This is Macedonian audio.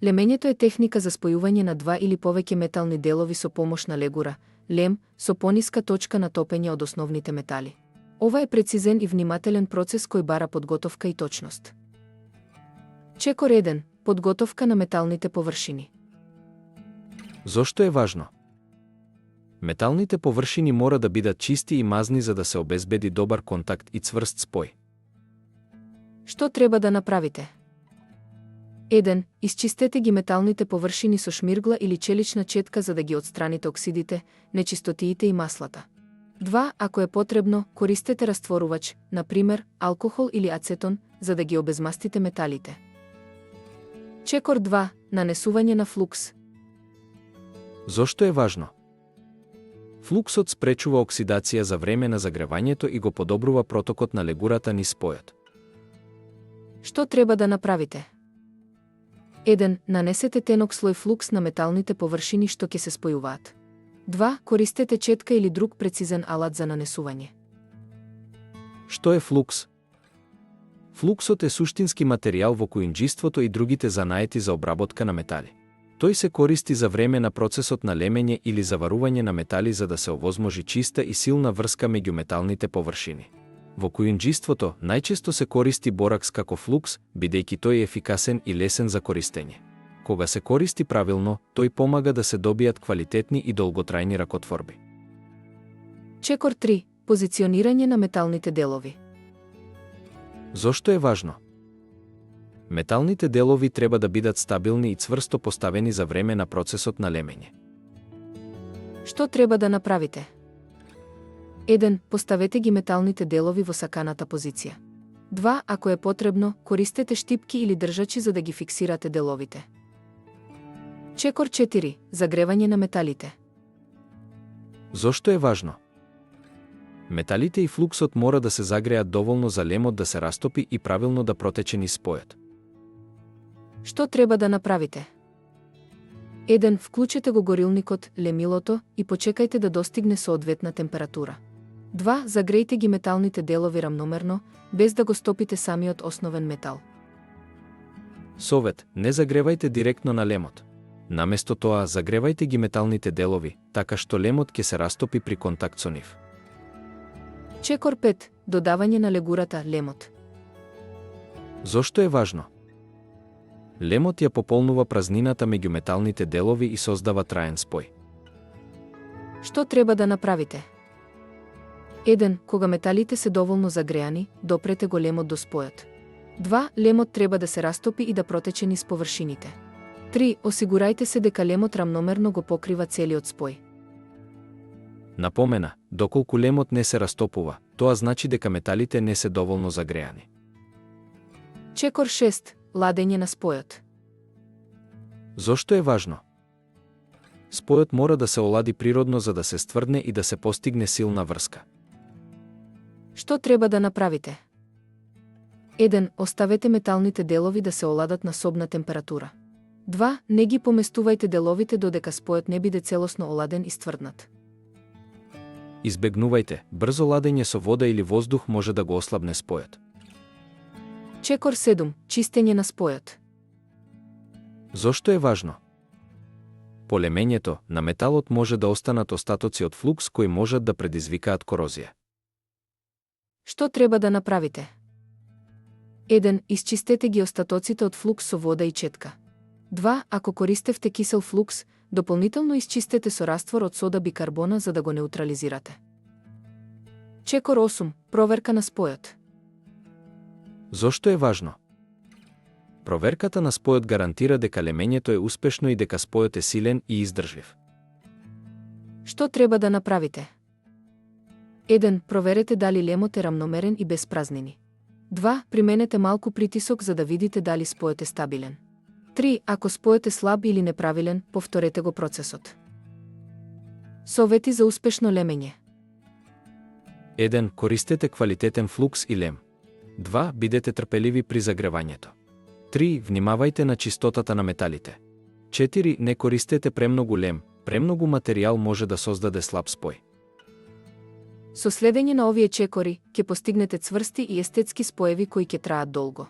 Лемењето е техника за спојување на два или повеќе метални делови со помош на легура, лем, со пониска точка на топење од основните метали. Ова е прецизен и внимателен процес кој бара подготовка и точност. Чекор 1. Подготовка на металните површини. Зошто е важно? Металните површини мора да бидат чисти и мазни за да се обезбеди добар контакт и цврст спој. Што треба да направите? 1. Исчистете ги металните површини со шмиргла или челична четка за да ги отстраните оксидите, нечистотиите и маслата. 2. Ако е потребно, користете растворувач, на пример, алкохол или ацетон, за да ги обезмастите металите. Чекор 2. Нанесување на флукс. Зошто е важно? Флуксот спречува оксидација за време на загревањето и го подобрува протокот на легурата низ спојот. Што треба да направите? 1. Нанесете тенок слој флукс на металните површини што ќе се спојуваат. 2. Користете четка или друг прецизен алат за нанесување. Што е флукс? Флуксот е суштински материјал во куинџиството и другите занаети за обработка на метали. Тој се користи за време на процесот на лемење или заварување на метали за да се овозможи чиста и силна врска меѓу металните површини. Во куинџиството најчесто се користи боракс како флукс, бидејќи тој е ефикасен и лесен за користење. Кога се користи правилно, тој помага да се добијат квалитетни и долготрајни ракотворби. Чекор 3. Позиционирање на металните делови. Зошто е важно? Металните делови треба да бидат стабилни и цврсто поставени за време на процесот на лемење. Што треба да направите? 1. Поставете ги металните делови во саканата позиција. 2. Ако е потребно, користете штипки или држачи за да ги фиксирате деловите. Чекор 4. Загревање на металите. Зошто е важно? Металите и флуксот мора да се загреат доволно за лемот да се растопи и правилно да протече низ спојот. Што треба да направите? 1. Вклучете го горилникот, лемилото и почекајте да достигне соодветна температура. 2. Загрејте ги металните делови рамномерно, без да го стопите самиот основен метал. Совет: не загревајте директно на лемот. Наместо тоа, загревајте ги металните делови, така што лемот ќе се растопи при контакт со нив. Чекор 5. Додавање на легурата, лемот. Зошто е важно? Лемот ја пополнува празнината меѓу металните делови и создава траен спој. Што треба да направите? 1. Кога металите се доволно загреани, допрете го лемот до спојот. 2. Лемот треба да се растопи и да протече низ површините. 3. Осигурајте се дека лемот рамномерно го покрива целиот спој. Напомена, доколку лемот не се растопува, тоа значи дека металите не се доволно загреани. Чекор 6. Ладење на спојот. Зошто е важно? Спојот мора да се олади природно за да се стврдне и да се постигне силна врска. Што треба да направите? 1. Оставете металните делови да се оладат на собна температура. 2. Не ги поместувајте деловите додека спојот не биде целосно оладен и стврднат. Избегнувајте, брзо ладење со вода или воздух може да го ослабне спојот. Чекор 7. Чистење на спојот. Зошто е важно? По лемењето, на металот може да останат остатоци од флукс кои можат да предизвикаат корозија. Што треба да направите? 1. Исчистете ги остатоците од флукс со вода и четка. 2. Ако користевте кисел флукс, дополнително исчистете со раствор од сода бикарбона за да го неутрализирате. Чекор 8. Проверка на спојот. Зошто е важно? Проверката на спојот гарантира дека лемењето е успешно и дека спојот е силен и издржлив. Што треба да направите? 1. Проверете дали лемот е рамномерен и без празнини. 2. Применете малку притисок за да видите дали спојот е стабилен. 3. Ако спојот е слаб или неправилен, повторете го процесот. Совети за успешно лемење. 1. Користете квалитетен флукс и лем. 2. Бидете трпеливи при загревањето. 3. Внимавајте на чистотата на металите. 4. Не користете премногу лем, премногу материјал може да создаде слаб спој. Со следење на овие чекори, ќе постигнете цврсти и естетски споеви кои ќе траат долго.